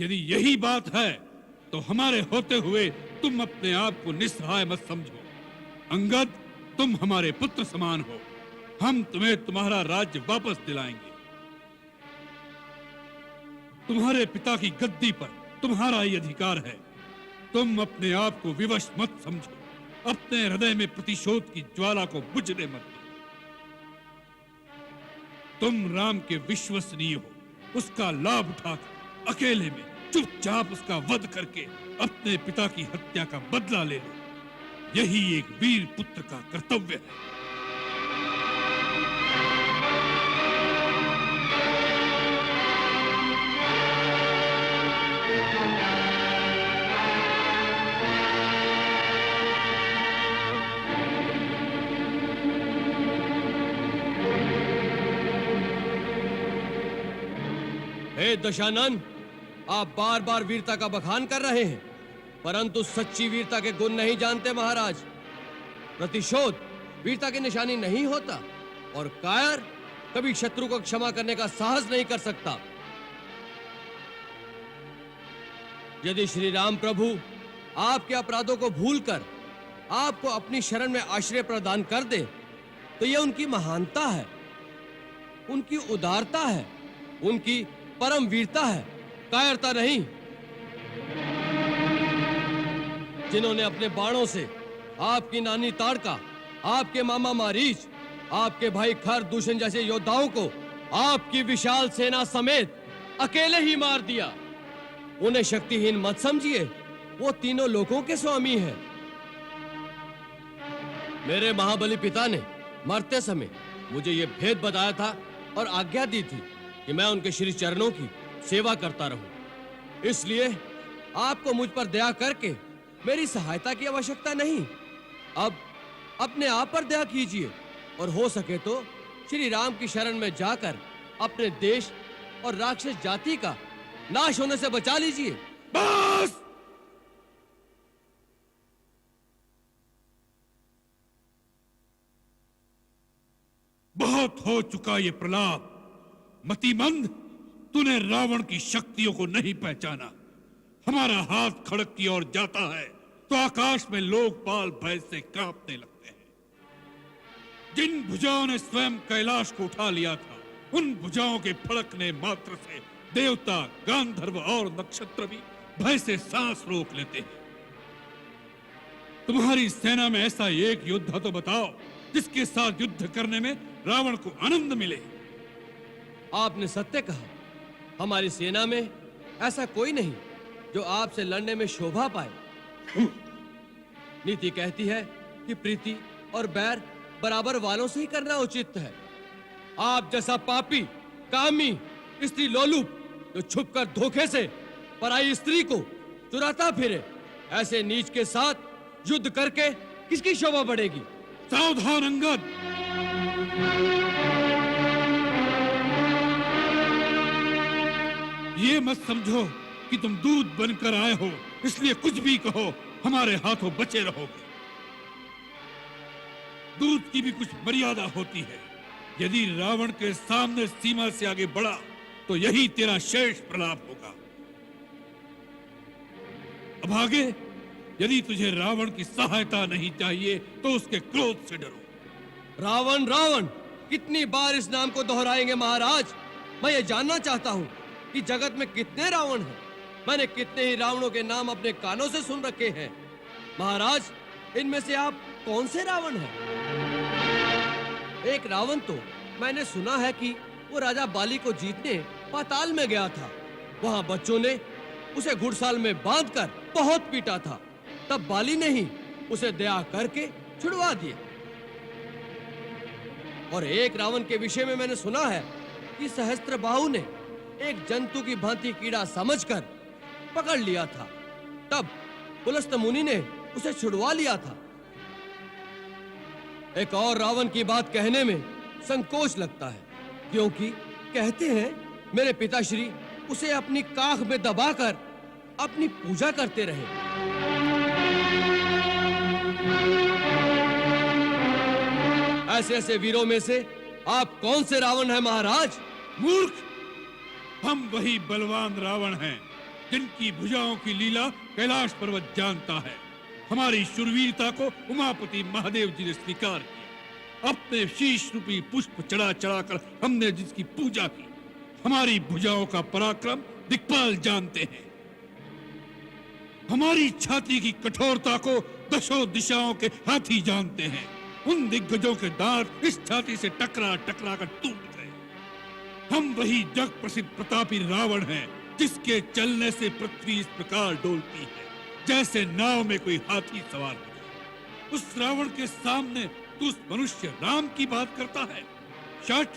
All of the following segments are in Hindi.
यदि यही बात है तो हमारे होते हुए तुम अपने आप को निस्सहाय मत समझो। अंगद, तुम हमारे पुत्र समान हो। हम तुम्हें तुम्हारा राज्य वापस दिलाएंगे। तुम्हारे पिता की गद्दी पर तुम्हारा ही अधिकार है। तुम अपने आप को विवश मत समझो। अपने हृदय में प्रतिशोध की ज्वाला को बुझने मत दो। तुम राम के विश्वसनीय हो। उसका लाभ उठाकर अकेले में चुपचाप उसका वध करके अपने पिता की हत्या का बदला ले लो। यही एक वीर पुत्र का कर्तव्य है। हे दशानन, आप बार बार वीरता का बखान कर रहे हैं, परंतु सच्ची वीरता के गुण नहीं जानते महाराज। प्रतिशोध वीरता की निशानी नहीं होता और कायर कभी शत्रु को क्षमा करने का साहस नहीं कर सकता। यदि श्री राम प्रभु आपके अपराधों को भूलकर आपको अपनी शरण में आश्रय प्रदान कर दे तो यह उनकी महानता है, उनकी उदारता है, उनकी परम वीरता है, कायरता नहीं। जिन्होंने अपने बाणों से आपकी नानी ताड़का, आपके मामा मारीच, आपके भाई खर दूषण जैसे योद्धाओं को आपकी विशाल सेना समेत अकेले ही मार दिया, उन्हें शक्तिहीन मत समझिए। वो तीनों लोगों के स्वामी हैं। मेरे महाबली पिता ने मरते समय मुझे यह भेद बताया था और आज्ञा दी थी कि मैं उनके श्री चरणों की सेवा करता रहूं। इसलिए आपको मुझ पर दया करके मेरी सहायता की आवश्यकता नहीं। अब अपने आप पर दया कीजिए और हो सके तो श्री राम की शरण में जाकर अपने देश और राक्षस जाति का नाश होने से बचा लीजिए। बस! बहुत हो चुका ये प्रलाप। मतिमंद, तूने रावण की शक्तियों को नहीं पहचाना। हमारा हाथ खड़क की ओर जाता है तो आकाश में लोकपाल भय से कांपने लगते हैं। जिन भुजाओं ने स्वयं कैलाश को उठा लिया था, उन भुजाओं के फड़कने मात्र से देवता, गांधर्व और नक्षत्र भी भय से सांस रोक लेते हैं। तुम्हारी सेना में ऐसा एक योद्धा तो बताओ जिसके साथ युद्ध करने में रावण को आनंद मिले। आपने सत्य कहा, हमारी सेना में ऐसा कोई नहीं जो आपसे लड़ने में शोभा पाए। नीति कहती है कि प्रीति और बैर बराबर वालों से ही करना उचित है। आप जैसा पापी, कामी, स्त्री लोलुप जो छुपकर धोखे से पराई स्त्री को चुराता फिरे, ऐसे नीच के साथ युद्ध करके किसकी शोभा बढ़ेगी? सावधान अंगद! ये मत समझो कि तुम दूध बनकर आए हो, इसलिए कुछ भी कहो हमारे हाथों बचे रहोगे। दूध की भी कुछ मर्यादा होती है। यदि रावण के सामने सीमा से आगे बढ़ा तो यही तेरा शेष प्रलाप होगा। अब आगे, यदि तुझे रावण की सहायता नहीं चाहिए तो उसके क्रोध से डरो। रावण रावण कितनी बार इस नाम को दोहराएंगे महाराज? मैं ये जानना चाहता हूँ कि जगत में कितने रावण हैं। मैंने कितने ही रावणों के नाम अपने कानों से सुन रखे हैं। महाराज, इनमें से आप कौन से रावण हैं? एक रावण तो मैंने सुना है कि वो राजा बाली को जीतने पाताल में गया था। वहां बच्चों ने उसे घुड़साल में बांधकर बहुत पीटा था। तब बाली ने ही उसे दया करके छुड़वा दिया। और एक रावण के विषय में मैंने सुना है कि सहस्त्रबाहु ने एक जंतु की भांति कीड़ा समझकर पकड़ लिया था। तब पुलस्त मुनि ने उसे छुड़वा लिया था। एक और रावण की बात कहने में संकोच लगता है, क्योंकि कहते हैं मेरे पिताश्री उसे अपनी काख में दबाकर अपनी पूजा करते रहे। ऐसे ऐसे वीरों में से आप कौन से रावण हैं महाराज? मूर्ख! हम वही बलवान रावण हैं जिनकी भुजाओं की लीला कैलाश पर्वत जानता है। हमारी शूरवीरता को उमापति महादेव जी ने स्वीकार किया। अपने शीश रूपी पुष्प चढ़ा चढ़ाकर हमने जिसकी पूजा की। हमारी भुजाओं का पराक्रम दिक्पाल जानते हैं। हमारी छाती की कठोरता को दशों दिशाओं के हाथी जानते हैं। उन दिग्गजों के दांत इस छाती से टकरा टकरा कर टूट गए। हम वही जग प्रसिद्ध प्रतापी रावण हैं, जिसके चलने से पृथ्वी इस प्रकार डोलती है जैसे नाव में कोई हाथी सवार हो जाए। उस रावण के सामने तू उस मनुष्य राम की बात करता है। शठ,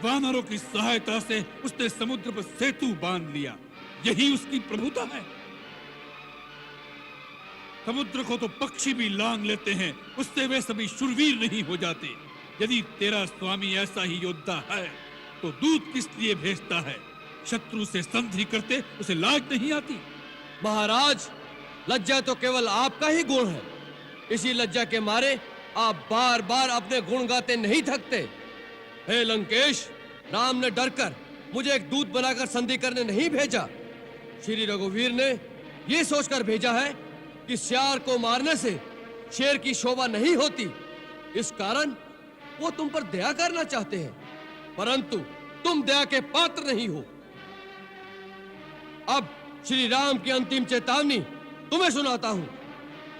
वानरों की सहायता से उसने समुद्र पर सेतु बांध लिया। यही उसकी प्रभुता है। समुद्र को तो पक्षी भी लांग लेते हैं, उससे वे सभी शूरवीर नहीं हो जाते। यदि तेरा स्वामी ऐसा ही योद्धा है तो दूत किस लिए भेजता है? शत्रु से संधि करते उसे लाज नहीं आती? महाराज, लज्जा तो केवल आपका ही गुण है। इसी लज्जा के मारे आप बार बार अपने गुण गाते नहीं थकते। हे लंकेश, राम ने डरकर मुझे एक दूत बनाकर संधि करने नहीं भेजा। श्री रघुवीर ने यह सोचकर भेजा है कि सियार को मारने से शेर की शोभा नहीं होती। इस कारण वो तुम पर दया करना चाहते हैं, परंतु तुम दया के पात्र नहीं हो। अब श्री राम की अंतिम चेतावनी तुम्हें सुनाता हूं।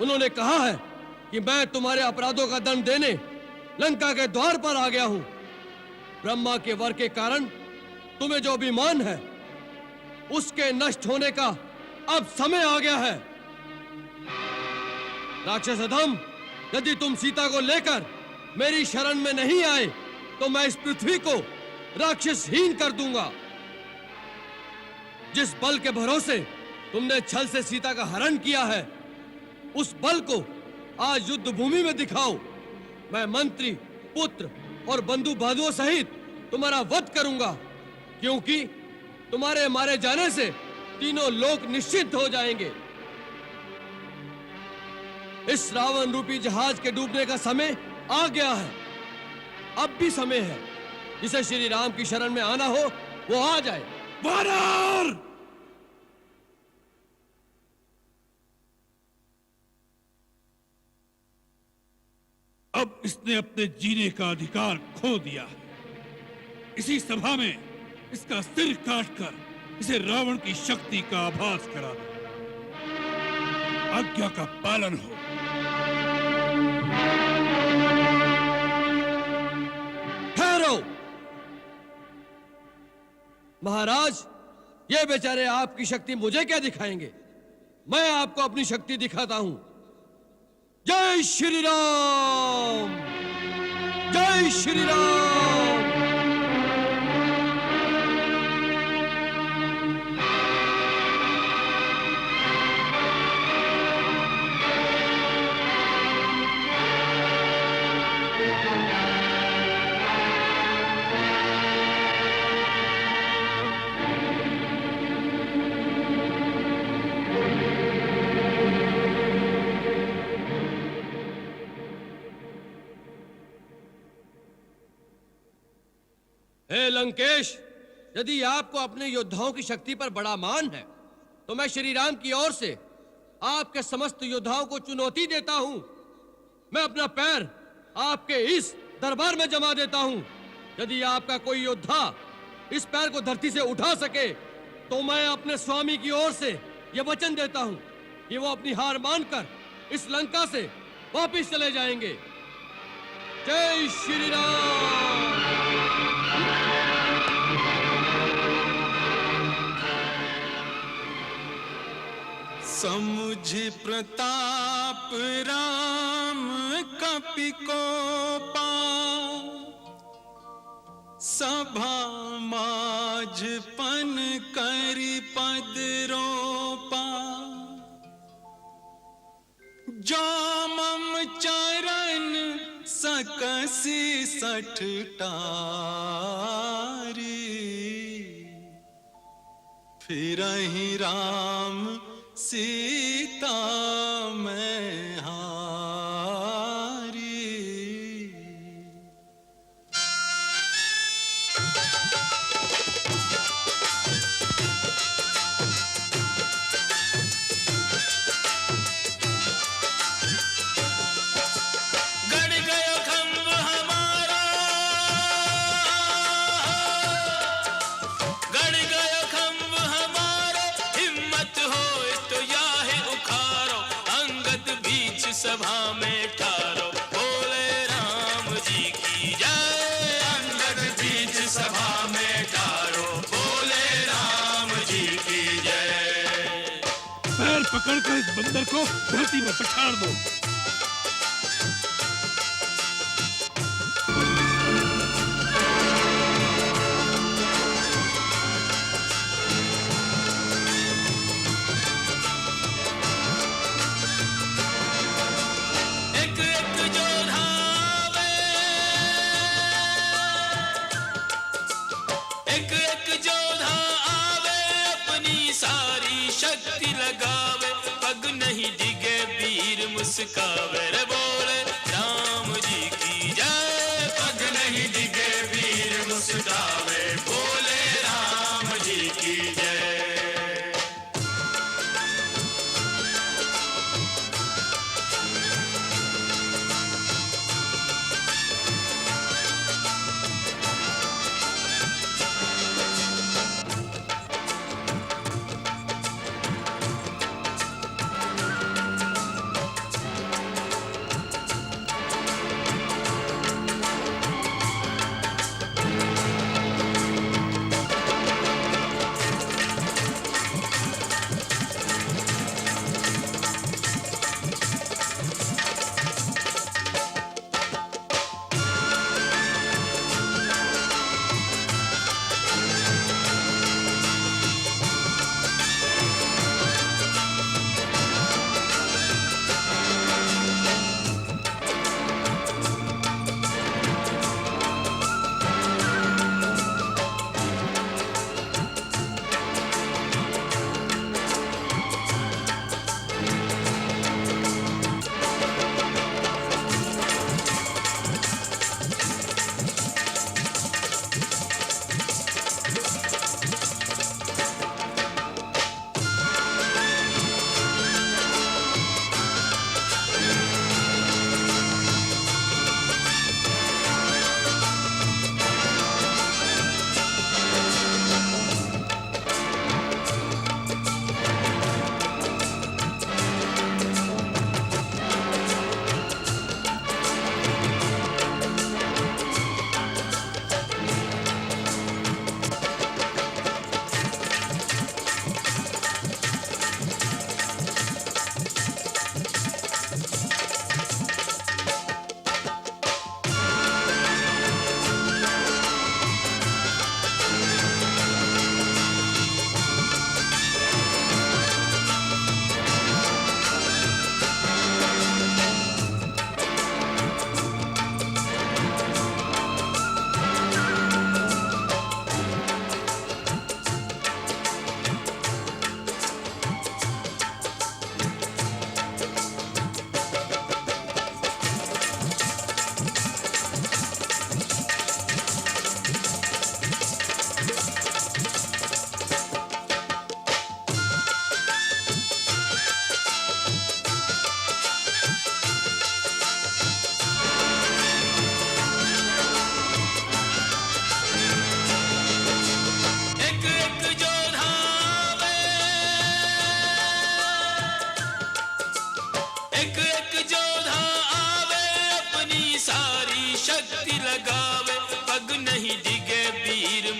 उन्होंने कहा है कि मैं तुम्हारे अपराधों का दंड देने लंका के द्वार पर आ गया हूं। ब्रह्मा के वर के कारण तुम्हें जो अभिमान है, उसके नष्ट होने का अब समय आ गया है। राक्षस अधम, यदि तुम सीता को लेकर मेरी शरण में नहीं आए तो मैं इस पृथ्वी को राक्षसहीन कर दूंगा। जिस बल के भरोसे तुमने छल से सीता का हरण किया है, उस बल को आज युद्ध भूमि में दिखाओ। मैं मंत्री, पुत्र और बंधु बांधुओं सहित तुम्हारा वध करूंगा, क्योंकि तुम्हारे मारे जाने से तीनों लोक निश्चित हो जाएंगे। इस रावण रूपी जहाज के डूबने का समय आ गया है। अब भी समय है। जिसे श्री राम की शरण में आना हो वो आ जाए। वानर! अब इसने अपने जीने का अधिकार खो दिया है। इसी सभा में इसका सिर काटकर इसे रावण की शक्ति का आभास करा दो। आज्ञा का पालन हो। ठहरो महाराज, ये बेचारे आपकी शक्ति मुझे क्या दिखाएंगे? मैं आपको अपनी शक्ति दिखाता हूं। जय श्री राम! जय श्री राम! हे लंकेश, यदि आपको अपने योद्धाओं की शक्ति पर बड़ा मान है तो मैं श्री राम की ओर से आपके समस्त योद्धाओं को चुनौती देता हूं। मैं अपना पैर आपके इस दरबार में जमा देता हूं। यदि आपका कोई योद्धा इस पैर को धरती से उठा सके तो मैं अपने स्वामी की ओर से यह वचन देता हूं कि वो अपनी हार मानकर इस लंका से वापस चले जाएंगे। जय श्री राम! समुझ प्रताप राम कपि कोपा, सभा माझ पन करि पद रोपा। जो मम चरण सकसि सठ टारी, फिरहि राम सीता मैं हारी। सभा में ठारो, बोले राम जी की जय। अंगद बीच सभा में ठारो, बोले राम जी की जय। पैर पकड़कर इस बंदर को धरती में पछाड़ दो। शक्ति लगावे, पग नहीं डिगे वीर मुस्कावे, रे बोले राम जी की जय। पग नहीं डिगे वीर मुस्कावे, बोले राम जी की जय।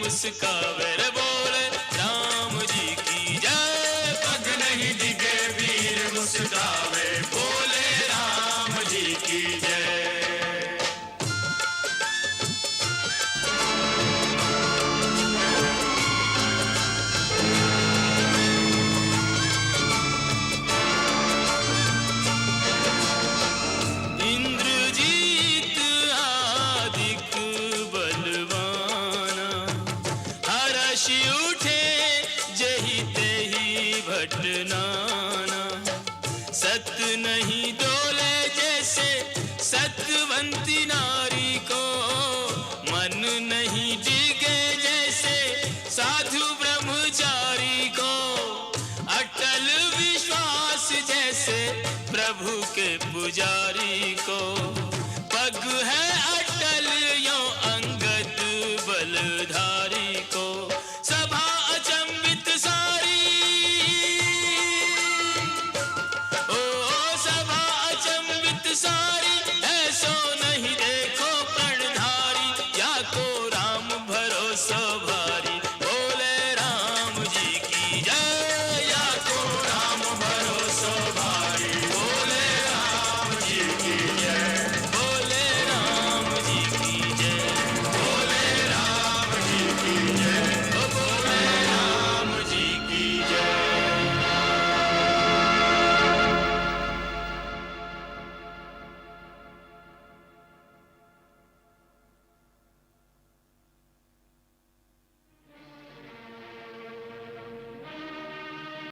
मुस्कावे रे बोले राम जी की जय। पग नहीं डिगे वीर मुस्कावे बोले राम जी की जय। इंद्रजीत आदिक बलवाना हर्ष उठे जही तेही भटनाना। सत नहीं डोले जैसे सतवंती नारी को, मन नहीं डिगे जैसे साधु ब्रह्मचारी को। अटल विश्वास जैसे प्रभु के पुजारी को।